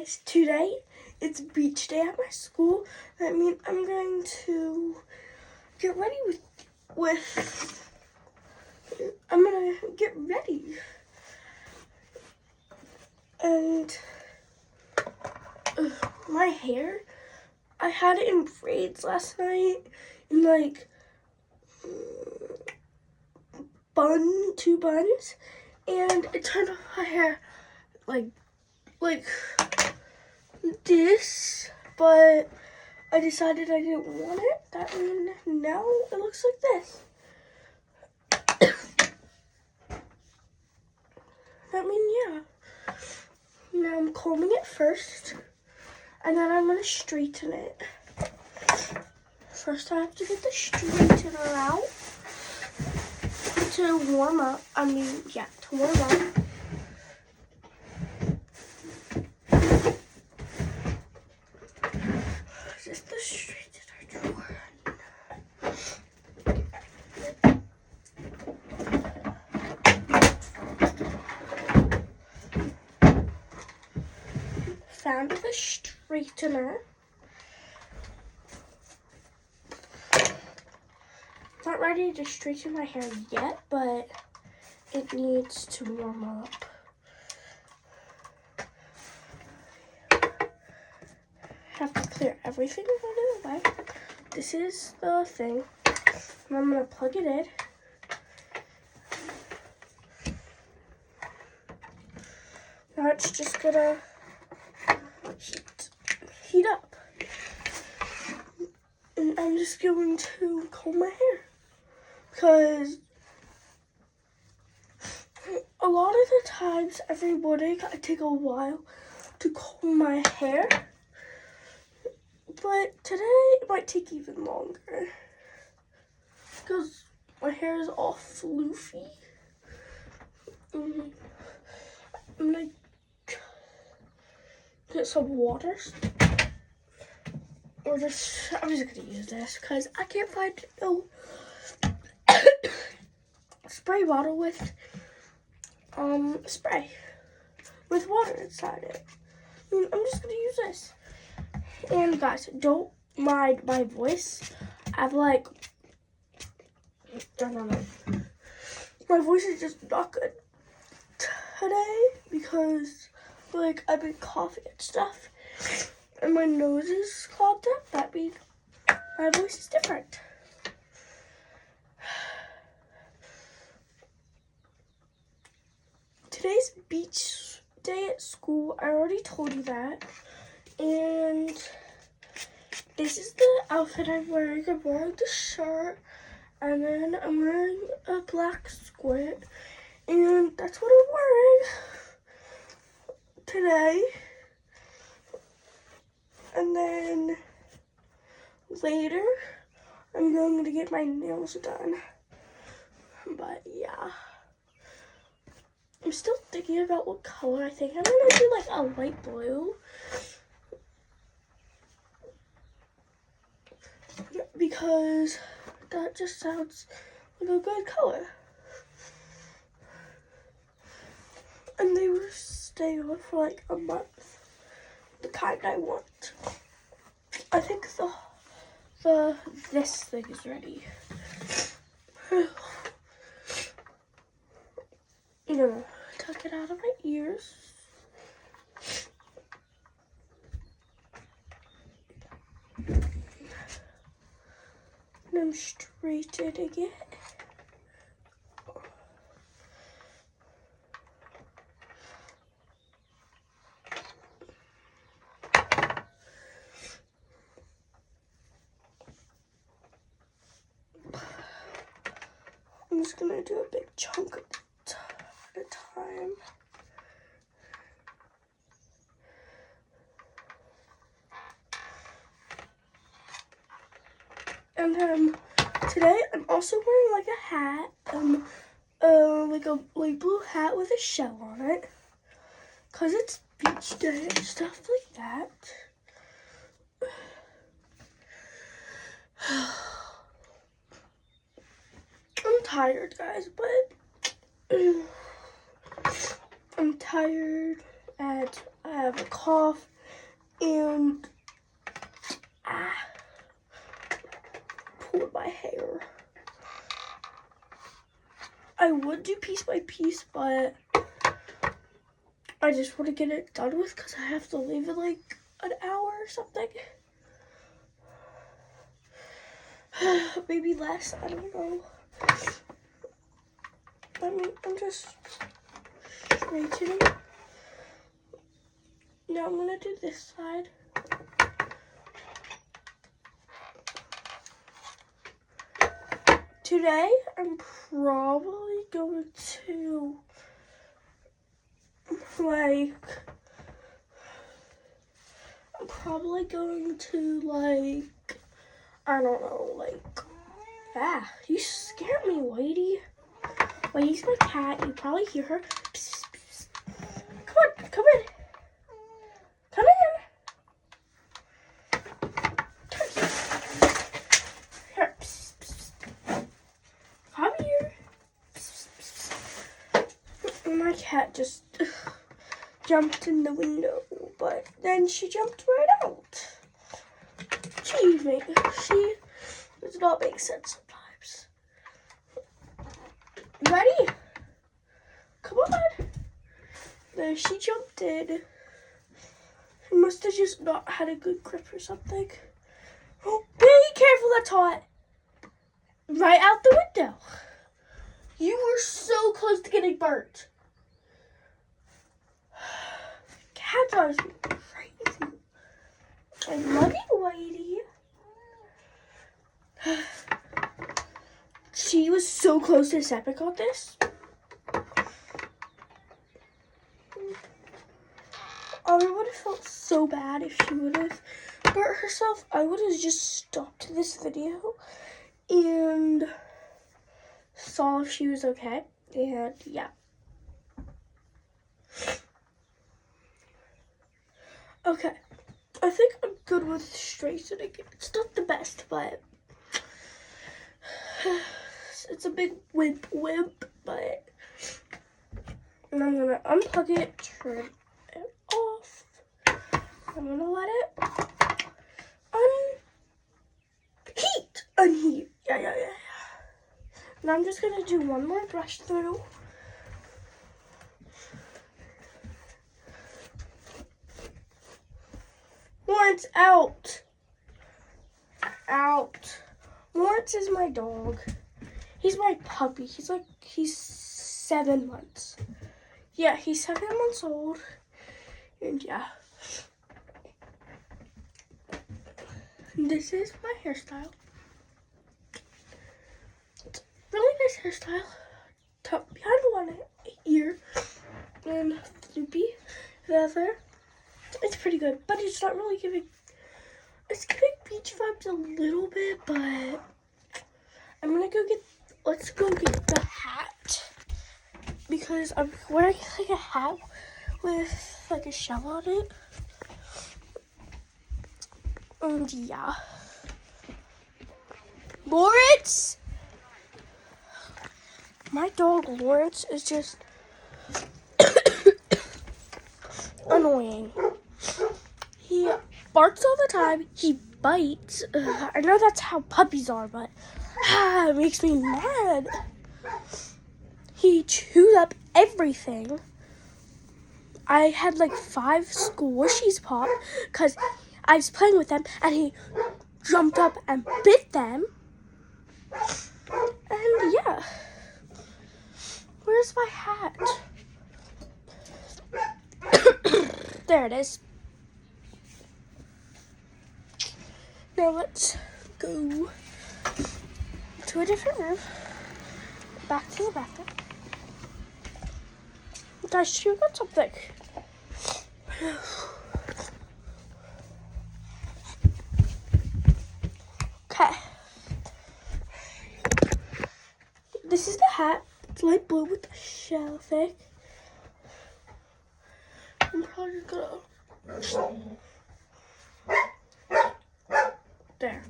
guys, today it's beach day at my school. That means I'm going to get ready I'm gonna get ready. And my hair, I had it in braids last night in like two buns, and it turned off my hair like this, but I decided I didn't want it. That means now it looks like this. That means, yeah. Now I'm combing it first, and then I'm gonna straighten it. First I have to get the straightener out to warm up. To warm up. Is the straightener drawer? Found the straightener. Not ready to straighten my hair yet, but it needs to warm up. Have to clear everything out of the way. This is the thing. And I'm gonna plug it in. Now it's just gonna heat up. And I'm just going to comb my hair, because a lot of the times every morning I take a while to comb my hair, but today it might take even longer because my hair is all floofy. I'm gonna get some water, I'm just gonna use this because I can't find no spray bottle with spray with water inside it. I'm just gonna use this. And guys, don't mind my voice. I don't know. My voice is just not good today because I've been coughing and stuff, and my nose is clogged up. That means my voice is different. Today's beach day at school. I already told you that. And this is the outfit I'm wearing. I'm wearing the shirt, and then I'm wearing a black skirt, and that's what I'm wearing today. And then later, I'm going to get my nails done. But yeah, I'm still thinking about what color I think. I'm gonna do like a light blue, because that just sounds like a good color. And they will stay on for like a month, the kind I want. I think this thing is ready. I'm gonna tuck it out of my ears. And I'm straightening it. I'm just gonna do a big chunk at a time. And today I'm also wearing like a hat, like a light blue hat with a shell on it, cause it's beach day and stuff like that. I'm tired, guys, but I'm tired and I have a cough and pulled my hair. I would do piece by piece, but I just want to get it done with because I have to leave in like an hour or something. Maybe less, I don't know. I mean, I'm just straightening. Now I'm gonna do this side. Today, I'm probably going to, I don't know, you scared me, Whitey. Whitey's my cat. You probably hear her. Psst, psst. Come on, come in. Come in. Here, psst, psst. Come here. Psst, psst. My cat just jumped in the window, but then she jumped right out. She does not make sense sometimes. Ready? Come on. There, she jumped in. She must have just not had a good grip or something. Oh, be careful, that's hot. Right out the window. You were so close to getting burnt. Cat drives me crazy. I love you, Whitey. She was so close to stepping on this. I would have felt so bad if she would have burnt herself. I would have just stopped this video and saw if she was okay. And yeah. Okay. I think I'm good with straightening. It's not the best, but it's a big wimp, but and I'm gonna unplug it, turn it off. I'm gonna let it unheat. Yeah. Now I'm just gonna do one more brush through. Lawrence, out. Lawrence is my dog. He's my puppy. He's 7 months. Yeah, he's 7 months old. And yeah. This is my hairstyle. It's a really nice hairstyle. Tucked behind one ear and loopy the other. It's pretty good, but it's not really giving. It's giving beach vibes a little bit, but I'm gonna go get. Let's go get the hat because I'm wearing like a hat with like a shell on it. And yeah, Lawrence. My dog Lawrence is just annoying. He barks all the time. He bites. I know that's how puppies are, but it makes me mad. He chews up everything. I had like 5 squishies pop because I was playing with them and he jumped up and bit them. And yeah. Where's my hat? There it is. Now let's go to a different room. Back to the bathroom. Guys, you got something. Okay. This is the hat. It's light blue with the shell thing. I'm probably gonna... There.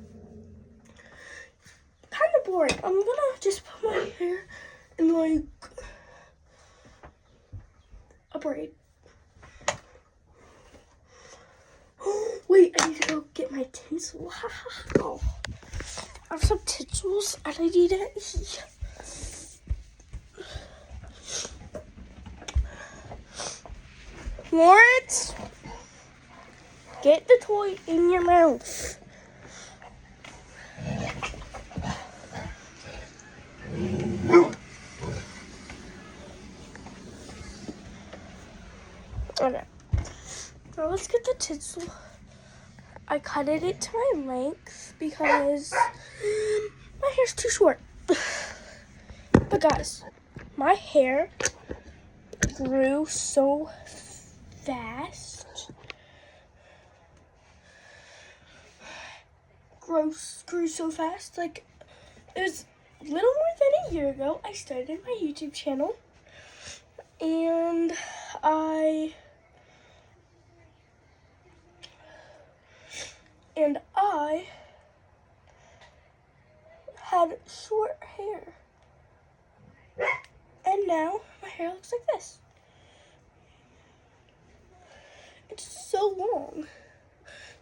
Kind of boring. I'm gonna just put my hair in like a braid. go get my tinsel. Oh, I have some tinsels and I need it. Lawrence, get the toy in your mouth. Okay, now let's get the tinsel. I cut it to my length because my hair's too short. But guys, my hair grew so fast. Grew so fast. Like, it was a little more than a year ago. I started my YouTube channel. And I had short hair. And now my hair looks like this. It's so long.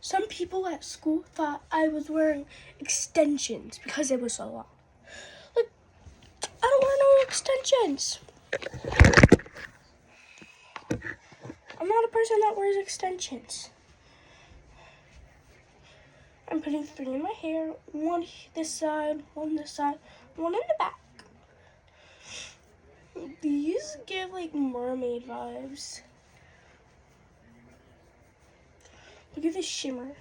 Some people at school thought I was wearing extensions because it was so long. Like, I don't wear no extensions. I'm not a person that wears extensions. I'm putting 3 in my hair, 1 this side, 1 this side, 1 in the back. These give like mermaid vibes. Look at this shimmer.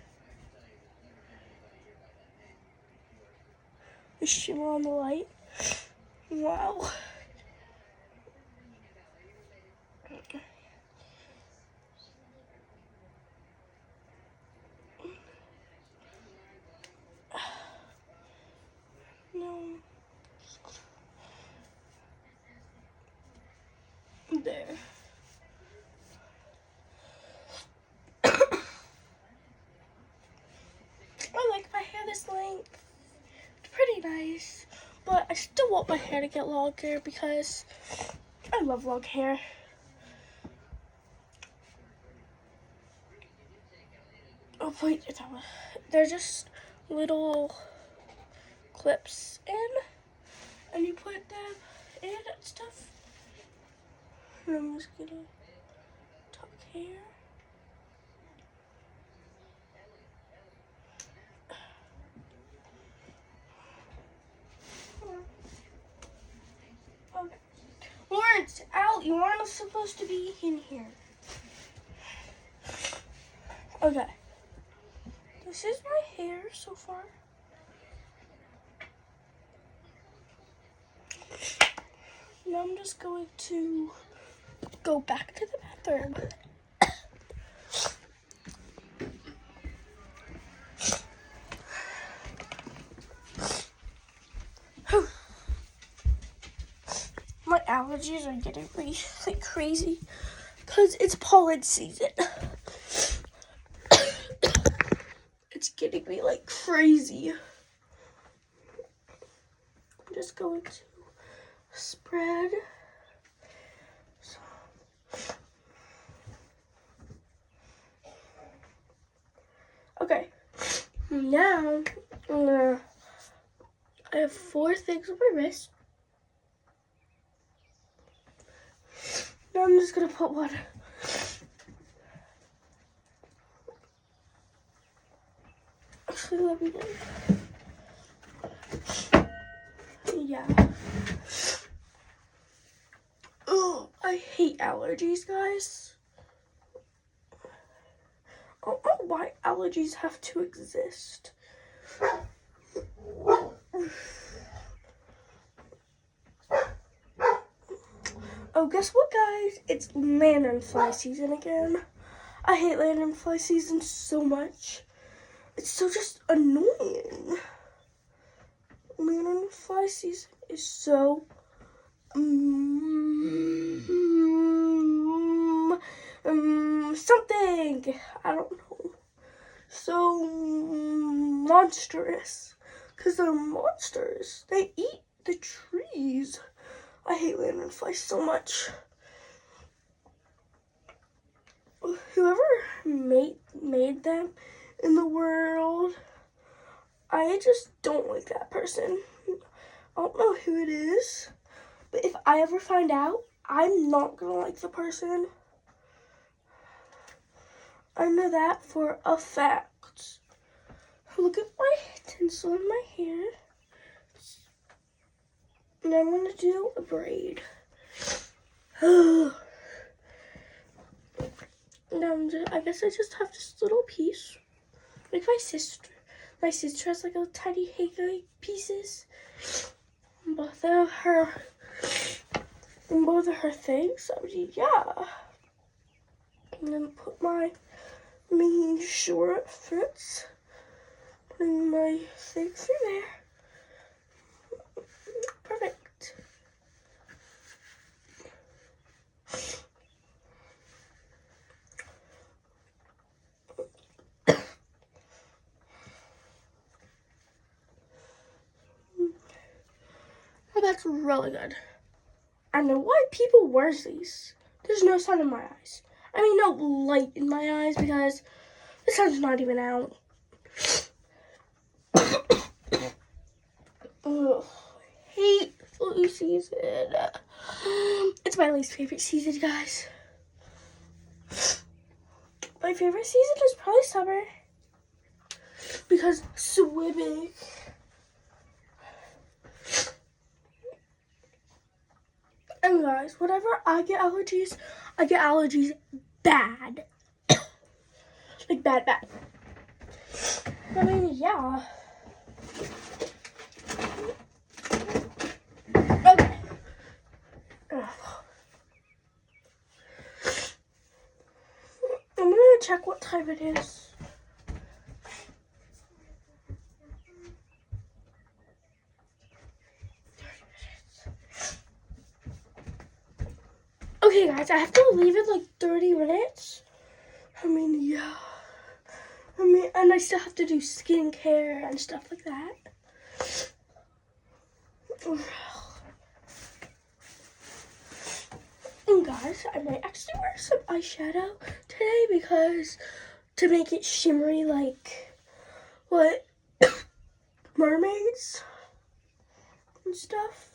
The shimmer on the light. Wow. No. There. I like my hair this length. It's pretty nice. But I still want my hair to get longer because I love long hair. Oh wait, they're just little clips in, and you put them in and stuff. And I'm just gonna tuck here. Okay. Lawrence, out! You aren't supposed to be in here. Okay. This is my hair so far. Now I'm just going to go back to the bathroom. My allergies are getting me like crazy because it's pollen season. It's getting me like crazy. I'm just going to spread. Okay, now I have 4 things on my wrist. Now I'm just gonna put water. Actually, let me know. Yeah. Oh, I hate allergies, guys. I don't know why allergies have to exist. Oh, guess what, guys? It's lanternfly season again. I hate lanternfly season so much. It's so just annoying. Lanternfly season is so something. I don't know. So monstrous. Because they're monsters. They eat the trees. I hate lanternflies so much. Whoever made them in the world. I just don't like that person. I don't know who it is, but if I ever find out, I'm not gonna like the person. I know that for a fact. Look at my tinsel in my hair. And I'm gonna do a braid. Now I guess I just have this little piece. Like my sister. My sister has like a tiny hairy pieces. Both of her things. So yeah. And then put making sure it fits. Putting my thing through there. Perfect. Oh, that's really good. I know why people wear these. There's no sun in my eyes. I mean, no light in my eyes because the sun's not even out. Ugh, I hate flu season. It's my least favorite season, guys. My favorite season is probably summer because swimming. And guys, whenever I get allergies bad. Like bad. I mean, yeah. Okay. I'm gonna check what time it is. Okay, guys, I have to leave in like 30 minutes. I mean, yeah. And I still have to do skincare and stuff like that. And guys, I might actually wear some eyeshadow today because to make it shimmery like what mermaids and stuff.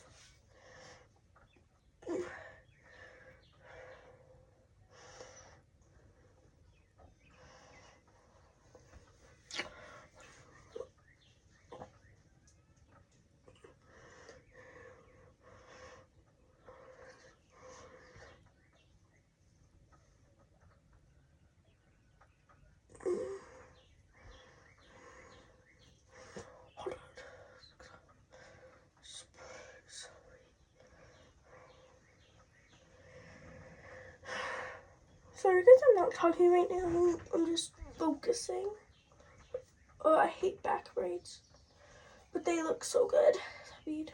Sorry guys, I'm not talking right now. I'm just focusing. Oh, I hate back braids. But they look so good. Speed.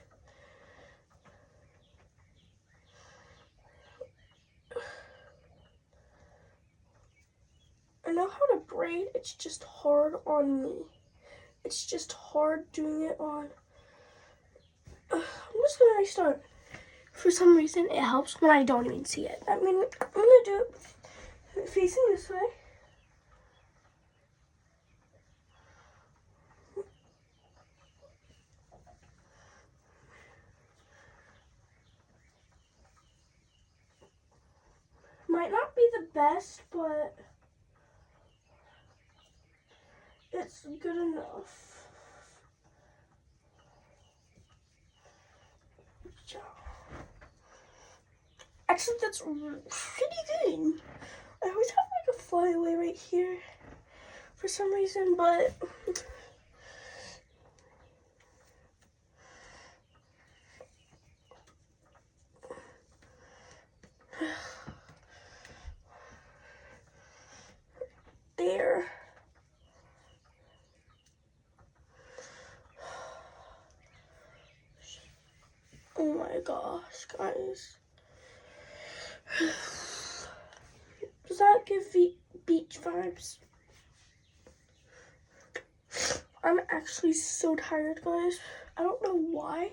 I know how to braid, it's just hard on me. It's just hard doing it on. I'm just gonna restart. For some reason, it helps when I don't even see it. I mean, I'm gonna do it facing this way. Might not be the best, but it's good enough. Actually, that's pretty good. I always have like a flyaway right here for some reason, but there. Oh my gosh, guys. Does that give beach vibes? I'm actually so tired, guys. I don't know why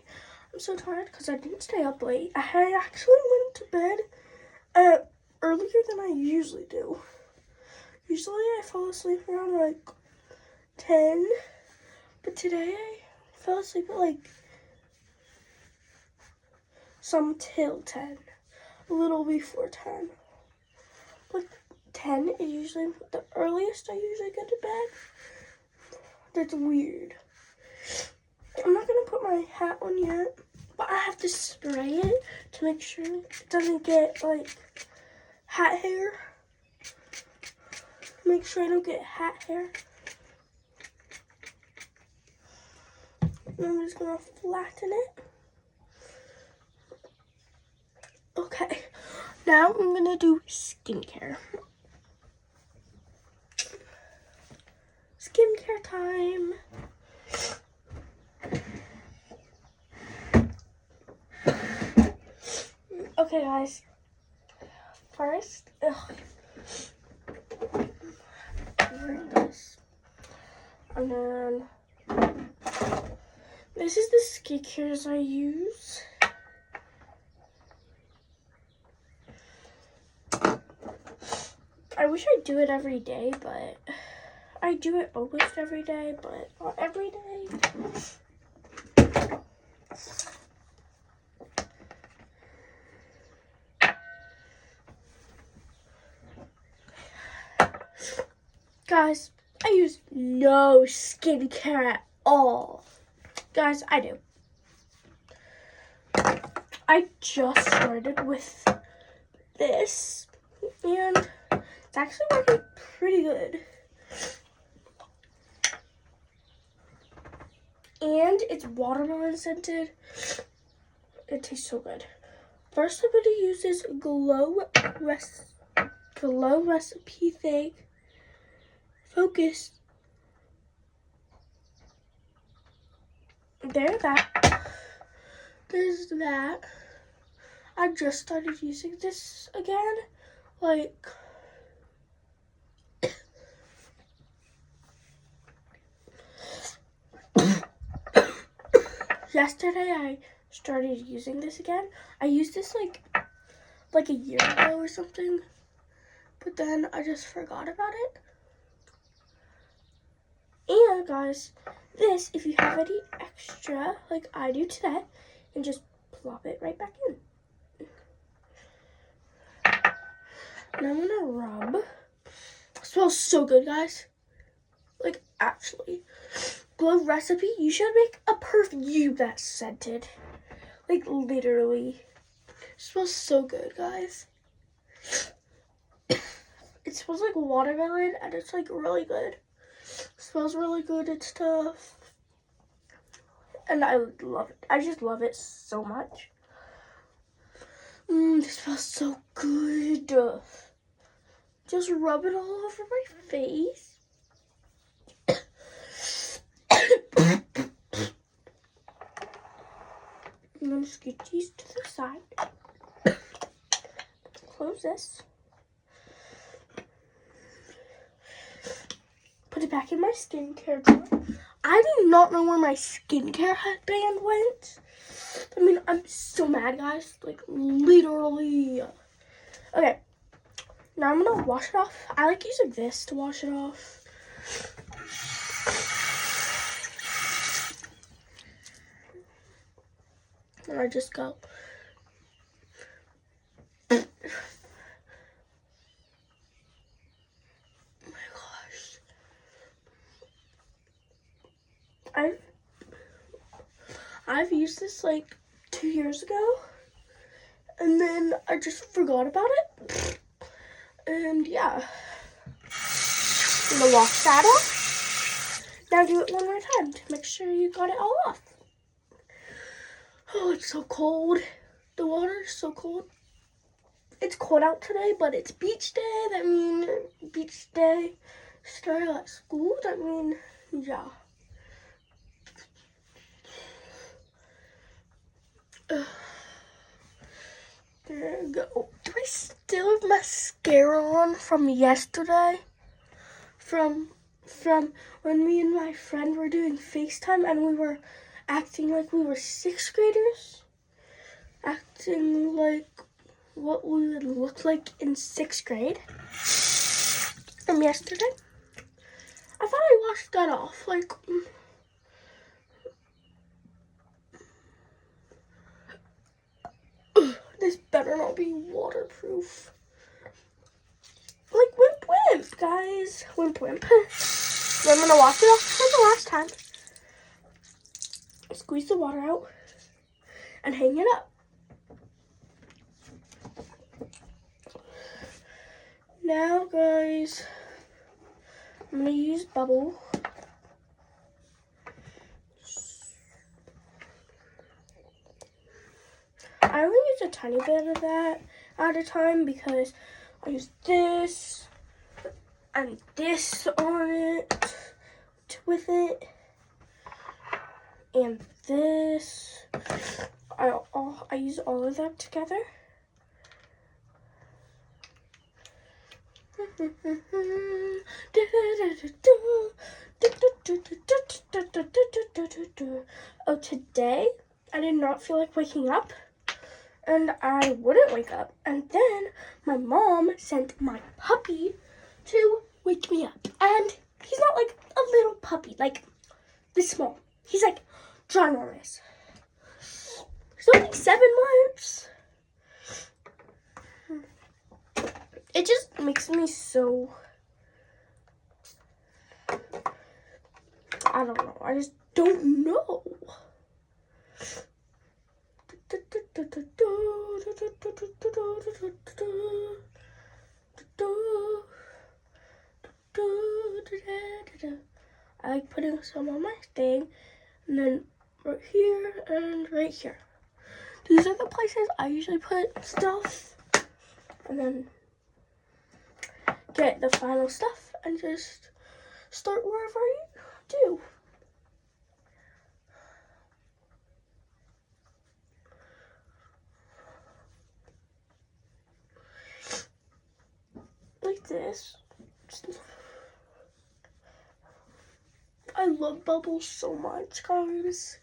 I'm so tired because I didn't stay up late. I actually went to bed earlier than I usually do. Usually I fall asleep around like 10. But today I fell asleep at like some till 10. A little before 10. Like 10 is usually the earliest I usually get to bed. That's weird. I'm not gonna put my hat on yet, but I have to spray it to make sure it doesn't get like hat hair. Make sure I don't get hat hair. And I'm just gonna flatten it. Okay, now I'm gonna do skincare. Skincare time. Okay, guys. First, wearing this, and then this is the skincare I use. I wish I do it every day, but I do it almost every day, but not every day. Guys, I use no skincare at all. Guys, I do. I just started with this, and it's actually working pretty good. And it's watermelon scented. It tastes so good. First, I'm going to use this Glow Recipe thing. Focus. There's that. I just started using this again. Like, yesterday I started using this again. I used this like a year ago or something, but then I just forgot about it. And guys, this, if you have any extra, like I do today, and just plop it right back in. And I'm gonna rub. It smells so good, guys. Like, actually. Glow Recipe, you should make a perfume that's scented. Like, literally. It smells so good, guys. It smells like watermelon, and it's like really good. It smells really good and stuff. And I love it. I just love it so much. It smells so good. Just rub it all over my face. I'm going to scoot these to the side. Close this. Put it back in my skincare drawer. I do not know where my skincare headband went. I mean, I'm so mad, guys. Like, literally. Okay. Now I'm going to wash it off. I like using this to wash it off. And I just go. Oh my gosh. I've used this like 2 years ago. And then I just forgot about it. And yeah. I'm gonna wash that off. Now do it one more time to make sure you got it all off. Oh, it's so cold. The water is so cold. It's cold out today, but it's beach day. That means beach day. Started at school. That means, yeah. There we go. Do I still have mascara on from yesterday? From when me and my friend were doing FaceTime and we were acting like we were 6th graders. Acting like what we would look like in 6th grade. From yesterday. I thought I washed that off. Like, this better not be waterproof. Like, wimp, guys. Wimp. Then I'm gonna wash it off for the last time. Squeeze the water out and hang it up. Now, guys, I'm gonna use bubble. I only use a tiny bit of that at a time because I use this and this on it with it, and this. I use all of that together. Oh, today I did not feel like waking up, and I wouldn't wake up. And then my mom sent my puppy to wake me up. And he's not like a little puppy, like this small. He's like ginormous. He's only 7 months. It just makes me so, I don't know. I just don't know. I like putting some on my thing, and then right here and right here. These are the places I usually put stuff, and then get the final stuff and just start wherever I do. Like this. I love bubbles so much, guys.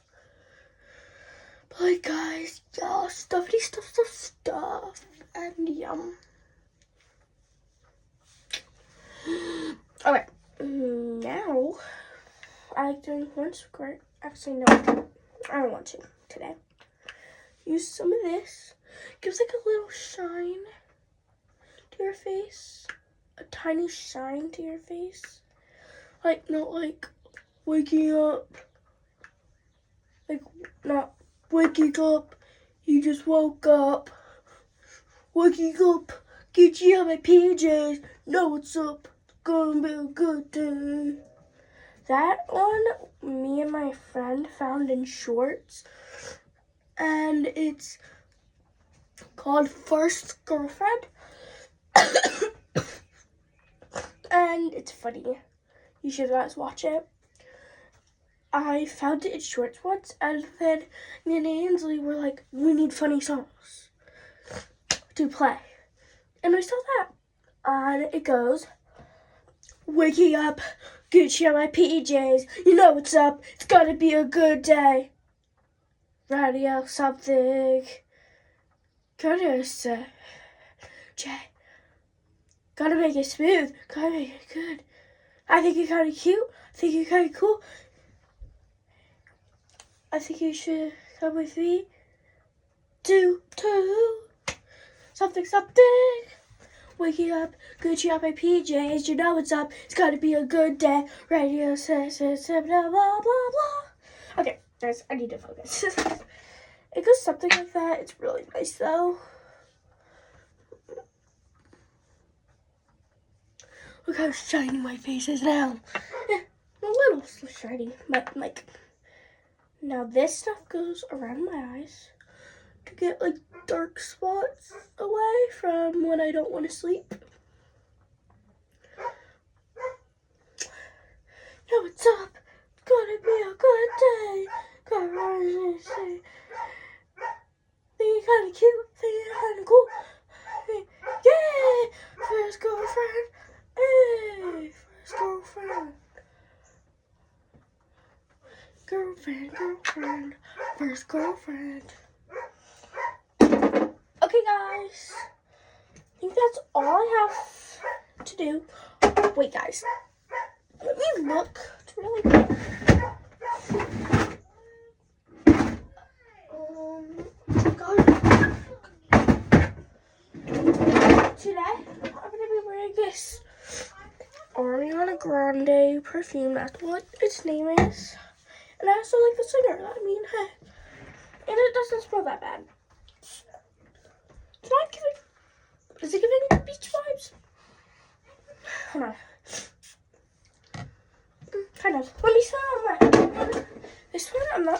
But like, guys, yeah, stuff, and yum. Okay, now I like doing one squirt. Actually, no, I don't want to today. Use some of this. Gives like a little shine to your face. A tiny shine to your face. Like, not like waking up. Like, not waking up. You just woke up. Waking up. Get you out my PJs. Know what's up. It's gonna be a good day. That one, me and my friend found in Shorts. And it's called First Girlfriend. And it's funny. You should guys watch it. I found it in Shorts once, and then me and Ainsley were like, we need funny songs to play. And I saw that. And it goes, waking up, Gucci on my PJs, you know what's up, it's gonna be a good day. Radio something, gotta say, Jay, gotta make it smooth, gotta make it good. I think you're kinda cute, I think you're kinda cool. I think you should come with me to something. Waking up, Gucci on my PJs, you know what's up, it's gotta be a good day. Radio says, blah, blah, blah, blah. Okay, guys, I need to focus. It goes something like that. It's really nice, though. Look how shiny my face is now. Yeah, a little shiny, but like, now this stuff goes around my eyes to get like dark spots away from when I don't want to sleep. Yo, what's up? It's gonna be a good day. Gonna say, think you're kinda cute, think you're kinda cool. Yeah, first girlfriend. Hey, first girlfriend. Girlfriend, first girlfriend. Okay, guys. I think that's all I have to do. Wait, guys. Let me look. It's really good. God. Today, I'm going to be wearing this Ariana Grande perfume. That's what its name is. And I also like the singer. I mean, hey. And it doesn't smell that bad. It's not giving... Is it giving beach vibes? Hold on. Kind of. Let me smell my... This one,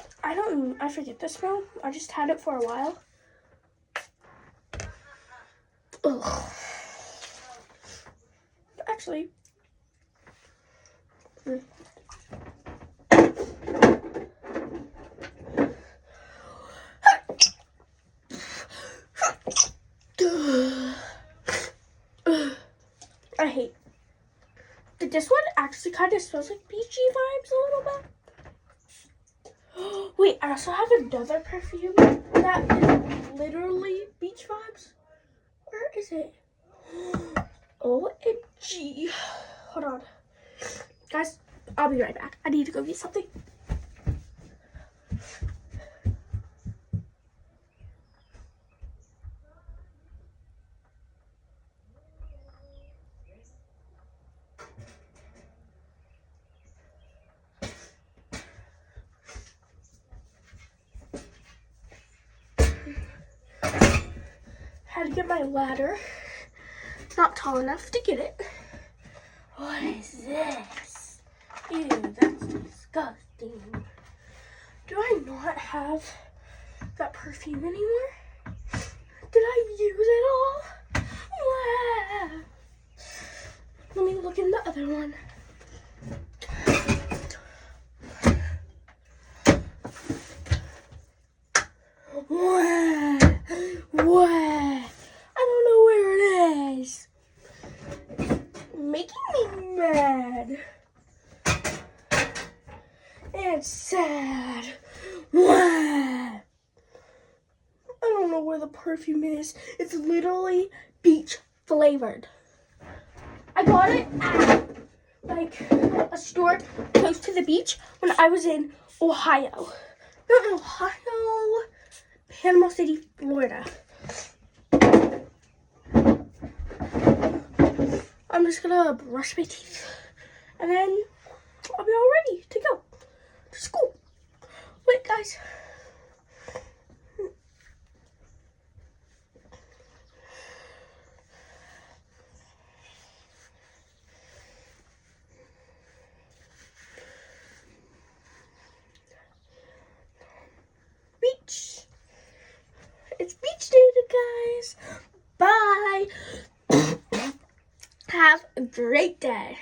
I forget the smell. I just had it for a while. Ugh. Actually... I hate. But this one actually kind of smells like beachy vibes a little bit. Wait, I also have another perfume that is literally beach vibes. Where is it? OMG. Hold on. Guys, I'll be right back. I need to go get something. Had to get my ladder. It's not tall enough to get it. What is this? Ew, that's disgusting. Do I not have that perfume anymore? Did I use it all? Wow. Let me look in the other one. Wow. Wow. I don't know where it is. Making me mad. And sad. Wow. I don't know where the perfume is. It's literally beach flavored. I got it at like a store close to the beach when I was in Ohio. Not Ohio, Panama City, Florida. I'm just gonna brush my teeth and then I'll be all ready to go to school. Wait, guys. Beach. It's beach day, guys. Bye. Have a great day.